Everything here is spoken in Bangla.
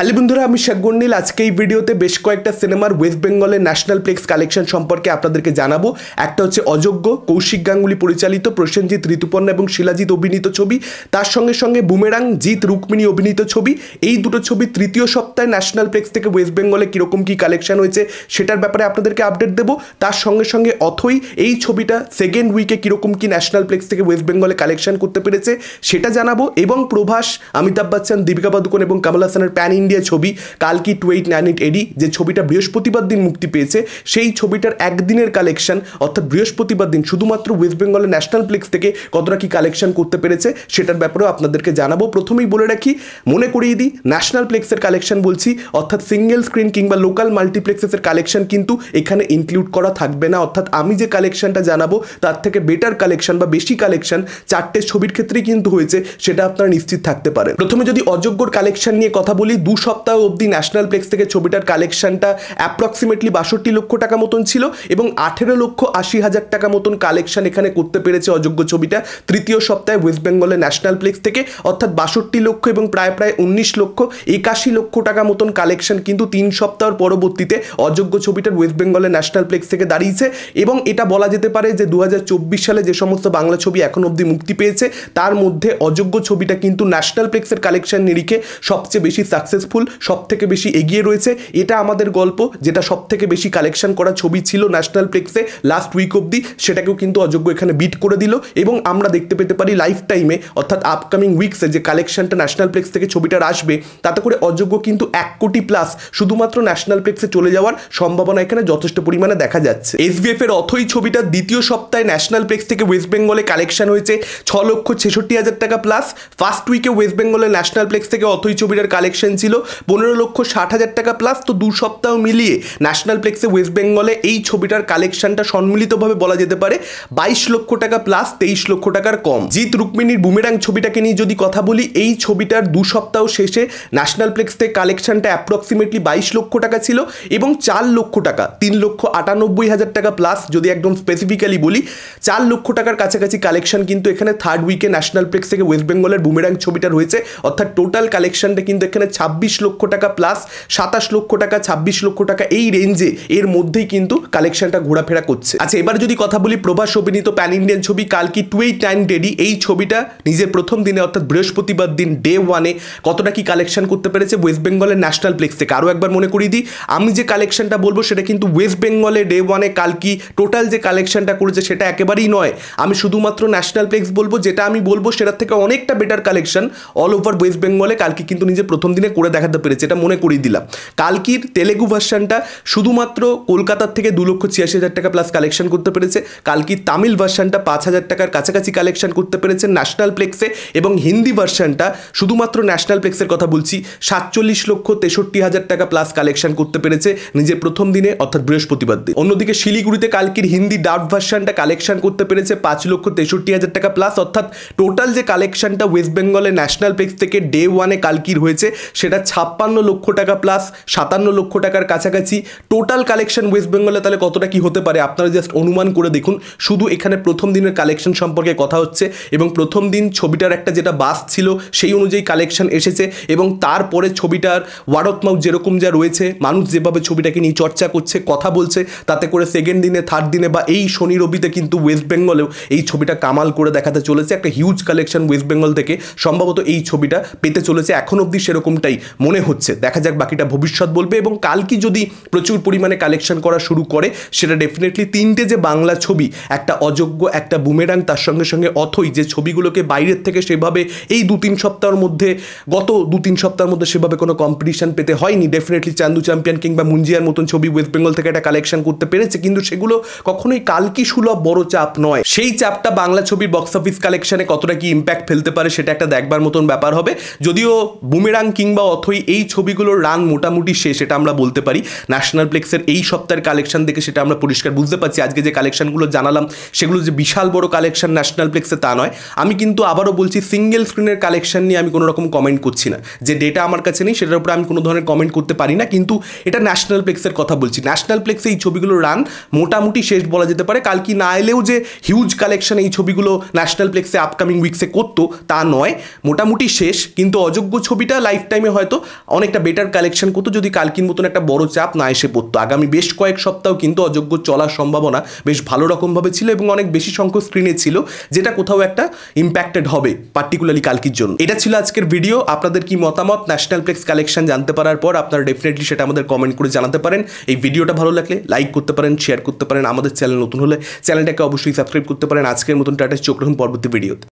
হ্যালো বন্ধুরা, আমি শেখ গন্ডিল। আজকে এই ভিডিওতে বেশ কয়েকটা সিনেমার ওয়েস্ট বেঙ্গলের ন্যাশনাল প্লেক্স কালেকশন সম্পর্কে আপনাদেরকে জানাবো। একটা হচ্ছে অযোগ্য, কৌশিক গাঙ্গুলি পরিচালিত, প্রসেনজিৎ, ঋতুপর্ণা এবং শিলাজিৎ অভিনীত ছবি। তার সঙ্গে সঙ্গে বুমেরাং, জিৎ, রুক্মিণী অভিনীত ছবি। এই দুটো ছবি তৃতীয় সপ্তাহে ন্যাশনাল প্লেক্স থেকে ওয়েস্ট বেঙ্গলে কীরকম কী কালেকশন হয়েছে সেটার ব্যাপারে আপনাদেরকে আপডেট দেবো। তার সঙ্গে সঙ্গে অথই এই ছবিটা সেকেন্ড উইকে কীরকম কী ন্যাশনাল প্লেক্স থেকে ওয়েস্ট বেঙ্গলে কালেকশন করতে পেরেছে সেটা জানাবো। এবং প্রভাস, অমিতাভ বচ্চন, দীপিকা পাদুকোন এবং কমল হাসানের প্যান ইন্ডিয়া ছবি কালকি 2898 AD, যে ছবিটা বৃহস্পতিবার দিন মুক্তি পেয়েছে, সেই ছবিটার একদিনের কালেকশন অর্থাৎ বৃহস্পতিবার দিন শুধুমাত্র ওয়েস্ট বেঙ্গলের ন্যাশনাল প্লেক্স থেকে কতটা কি কালেকশন করতে পেরেছে সেটার ব্যাপারেও আপনাদেরকে জানাবো। প্রথমেই বলে রাখি, মনে করিয়ে দিই, ন্যাশনাল প্লেক্সের কালেকশন বলছি অর্থাৎ সিঙ্গেল স্ক্রিন কিংবা লোকাল মাল্টিপ্লেক্সের কালেকশন কিন্তু এখানে ইনক্লুড করা থাকবে না। অর্থাৎ আমি যে কালেকশনটা জানাবো তার থেকে বেটার কালেকশন বা বেশি কালেকশন চারটে ছবির ক্ষেত্রেই কিন্তু হয়েছে, সেটা আপনারা নিশ্চিত থাকতে পারেন। প্রথমে যদি অযোগ্যর কালেকশন নিয়ে কথা বলি, 2 সপ্তাহ অবধি ন্যাশনাল প্লেক্স থেকে ছবিটার কালেকশনটা অ্যাপ্রক্সিমেটলি 62 লক্ষ টাকা মতন ছিল এবং 18,80,000 টাকা মতন কালেকশন এখানে করতে পেরেছে অযোগ্য ছবিটা তৃতীয় সপ্তাহে ওয়েস্ট বেঙ্গলের ন্যাশনাল প্লেক্স থেকে। অর্থাৎ 62 লক্ষ এবং প্রায় 19,81 লক্ষ টাকা মতন কালেকশন কিন্তু 3 সপ্তাহের পরবর্তীতে অযোগ্য ছবিটার ওয়েস্ট বেঙ্গলের ন্যাশনাল প্লেক্স থেকে দাঁড়িয়েছে। এবং এটা বলা যেতে পারে যে 2024 সালে যে সমস্ত বাংলা ছবি এখন অবধি মুক্তি পেয়েছে তার মধ্যে অযোগ্য ছবিটা কিন্তু ন্যাশনাল প্লেক্সের কালেকশন নিরিখে সবচেয়ে বেশি সাকসেসফুল, সব থেকে বেশি এগিয়ে রয়েছে। এটা আমাদের গল্প, যেটা সব থেকে বেশি কালেকশন করা ছবি ছিল ন্যাশনাল প্লেক্সে লাস্ট উইক অবধি, সেটাকেও কিন্তু অযোগ্য এখানে বিট করে দিল। এবং আমরা দেখতে পেতে পারি লাইফ টাইমে অর্থাৎ আপকামিং উইকসে যে কালেকশনটা ন্যাশনাল প্লেক্স থেকে ছবিটার আসবে, তাতে করে অযোগ্য কিন্তু 1 কোটি প্লাস শুধুমাত্র ন্যাশনাল প্লেক্সে চলে যাওয়ার সম্ভাবনা এখানে যথেষ্ট পরিমাণে দেখা যাচ্ছে। SBF এর অথই ছবিটা দ্বিতীয় সপ্তাহে ন্যাশনাল প্লেক্স থেকে ওয়েস্ট বেঙ্গলে কালেকশন হয়েছে 6,66,000 টাকা প্লাস। ফার্স্ট উইকে ওয়েস্ট বেঙ্গলের ন্যাশনাল প্লেক্স থেকে অথই ছবিটার কালেকশন ছিল 15,60,000 টাকা প্লাস। তো 2 সপ্তাহ মিলিয়ে ন্যাশনাল প্লেক্সে ওয়েস্ট বেঙ্গলে এই ছবিটার কালেকশনটা সম্মিলিতভাবে বলা যেতে পারে 22 লক্ষ টাকা প্লাস, 23 লক্ষ টাকার কম। জিৎ, রুক্মিণীর বুমেরাং ছবিটাকে নিয়ে যদি কথা বলি, এই ছবিটার 2 সপ্তাহ শেষে ন্যাশনাল প্লেক্স থেকে কালেকশনটা অ্যাপ্রক্সিমেটলি 22 লক্ষ টাকা ছিল এবং 4 লক্ষ টাকা, 3,98,000 টাকা প্লাস। যদি একদম স্পেসিফিক্যালি বলি, 4 লক্ষ টাকার কাছাকাছি কালেকশন কিন্তু এখানে থার্ড উইকে ন্যাশনাল প্লেক্স থেকে ওয়েস্ট বেঙ্গলের বুমেরাং ছবিটা রয়েছে। অর্থাৎ টোটাল কালেকশনটা কিন্তু এখানে 26 লক্ষ টাকা প্লাস, 27 লক্ষ টাকা, 26 লক্ষ টাকা, এই রেঞ্জে এর মধ্যেই কিন্তু কালেকশনটা ঘোরাফেরা করছে। আচ্ছা, এবার যদি কথা বলি প্রভাস অভিনীত প্যান ইন্ডিয়ান ছবি কালকি 2898 AD, এই ছবিটা নিজের প্রথম দিনে অর্থাৎ বৃহস্পতিবার দিন ডে 1-এ কতটা কি কালেকশন করতে পেরেছে ওয়েস্ট বেঙ্গলের ন্যাশনাল প্লেক্স থেকে। আরও একবার মনে করিয়ে দিই, আমি যে কালেকশনটা বলবো সেটা কিন্তু ওয়েস্ট বেঙ্গলে ডে 1-এ কালকি টোটাল যে কালেকশনটা করেছে সেটা একেবারেই নয়। আমি শুধুমাত্র ন্যাশনাল প্লেক্স বলবো, যেটা আমি বলবো সেটার থেকে অনেকটা better collection all over West বেঙ্গলে কালকি কিন্তু নিজের প্রথম দিনে করে দেখাতে পেরেছে, এটা মনে করিয়ে দিলাম। কালকির তেলেগু ভার্সানটা শুধুমাত্র কলকাতার থেকে 2,86,000 টাকা প্লাস কালেকশন করতে পেরেছে। কালকির তামিল ভার্সানটা 5,000 টাকার কাছাকাছি কালেকশন করতে পেরেছে ন্যাশনাল প্লেক্সে। এবং হিন্দি ভার্সানটা শুধুমাত্র ন্যাশনাল প্লেক্সের কথা বলছি, 47,63,000 টাকা প্লাস কালেকশন করতে পেরেছে নিজের প্রথম দিনে অর্থাৎ বৃহস্পতিবার দিন। অন্যদিকে শিলিগুড়িতে কালকির হিন্দি ডাব ভার্সানটা কালেকশন করতে পেরেছে 5,63,000 টাকা প্লাস। অর্থাৎ টোটাল যে কালেকশনটা ওয়েস্ট বেঙ্গলের ন্যাশনাল প্লেক্স থেকে ডে 1-এ কালকির হয়েছে সেটা 56 লক্ষ টাকা প্লাস, 57 লক্ষ টাকার কাছাকাছি। টোটাল কালেকশন ওয়েস্ট বেঙ্গলে তাহলে কতটা কি হতে পারে আপনারা জাস্ট অনুমান করে দেখুন। শুধু এখানে প্রথম দিনের কালেকশন সম্পর্কে কথা হচ্ছে এবং প্রথম দিন ছবিটার একটা যেটা বাস ছিল সেই অনুযায়ী কালেকশন এসেছে এবং তারপরে ছবিটার ওয়ার্ড অফ মাউথ যেরকম যা রয়েছে, মানুষ যেভাবে ছবিটাকে নিয়ে চর্চা করছে, কথা বলছে, তাতে করে সেকেন্ড দিনে, থার্ড দিনে বা এই শনি রবিতে কিন্তু ওয়েস্ট বেঙ্গলেও এই ছবিটা কামাল করে দেখাতে চলেছে। একটা হিউজ কালেকশন ওয়েস্ট বেঙ্গল থেকে সম্ভবত এই ছবিটা পেতে চলেছে, এখন অবধি সেরকমটাই মনে হচ্ছে। দেখা যাক বাকিটা ভবিষ্যৎ বলবে। এবং কালকি যদি প্রচুর পরিমাণে কালেকশন করা শুরু করে, সেটা ডেফিনেটলি 3টে যে বাংলা ছবি, একটা অযোগ্য, একটা বুমেরাং, তার সঙ্গে সঙ্গে অথই, যে ছবিগুলোকে বাইরের থেকে সেভাবে এই 2-3 সপ্তাহের মধ্যে, গত 2-3 সপ্তাহের মধ্যে সেভাবে কোনো কম্পিটিশন পেতে হয়নি। ডেফিনেটলি চান্দু চ্যাম্পিয়ন কিংবা মুঞ্জিয়ার মতন ছবি ওয়েস্ট বেঙ্গল থেকে একটা কালেকশন করতে পেরেছে, কিন্তু সেগুলো কখনোই কালকি সুলভ বড় চাপ নয়। সেই চাপটা বাংলা ছবির বক্স অফিস কালেকশনে কতটা কি ইম্প্যাক্ট ফেলতে পারে সেটা একটা দেখবার মতন ব্যাপার হবে। যদিও বুমেরাং কিংবা অথই এই ছবিগুলোর রান মোটামুটি শেষ, এটা আমরা বলতে পারি। ন্যাশনাল প্লেক্সের এই সপ্তাহের কালেকশন দেখে সেটা আমরা পরিষ্কার বুঝতে পারছি। আজকে যে কালেকশনগুলো জানালাম সেগুলো যে বিশাল বড় কালেকশন ন্যাশনাল প্লেক্সে তা নয়। আমি কিন্তু আবারও বলছি, সিঙ্গেল স্ক্রিনের কালেকশন নিয়ে আমি কোনো রকম কমেন্ট করছি না। যে ডেটা আমার কাছে নেই সেটার উপরে আমি কোনো ধরনের কমেন্ট করতে পারি না, কিন্তু এটা ন্যাশনাল প্লেক্সের কথা বলছি। ন্যাশনাল প্লেক্সে এই ছবিগুলোর রান মোটামুটি শেষ বলা যেতে পারে। কালকি না এলেও যে হিউজ কালেকশন এই ছবিগুলো ন্যাশনাল প্লেক্সে আপকামিং উইকসে করতো তা নয়, মোটামুটি শেষ। কিন্তু অযোগ্য ছবিটা লাইফ টাইমে হয়তো হয়তো অনেকটা বেটার কালেকশন করতো যদি কালকির মতন একটা বড় চাপ না এসে পড়তো। আগামী বেশ কয়েক সপ্তাহ কিন্তু অযোগ্য চলার সম্ভাবনা বেশ ভালো রকমভাবে ছিল এবং অনেক বেশি সংখ্যক স্ক্রিনে ছিল, যেটা কোথাও একটা ইম্প্যাক্টেড হবে পার্টিকুলারলি কালকির জন্য। এটা ছিল আজকের ভিডিও। আপনাদের কি মতামত ন্যাশনাল প্লেক্স কালেকশন জানতে পারার পর আপনারা ডেফিনেটলি সেটা আমাদের কমেন্ট করে জানাতে পারেন। এই ভিডিওটা ভালো লাগলে লাইক করতে পারেন, শেয়ার করতে পারেন, আমাদের চ্যানেল নতুন হলে চ্যানেলটাকে অবশ্যই সাবস্ক্রাইব করতে পারেন। আজকের মতন টাটা, চোখ রাখুন পরবর্তী ভিডিওতে।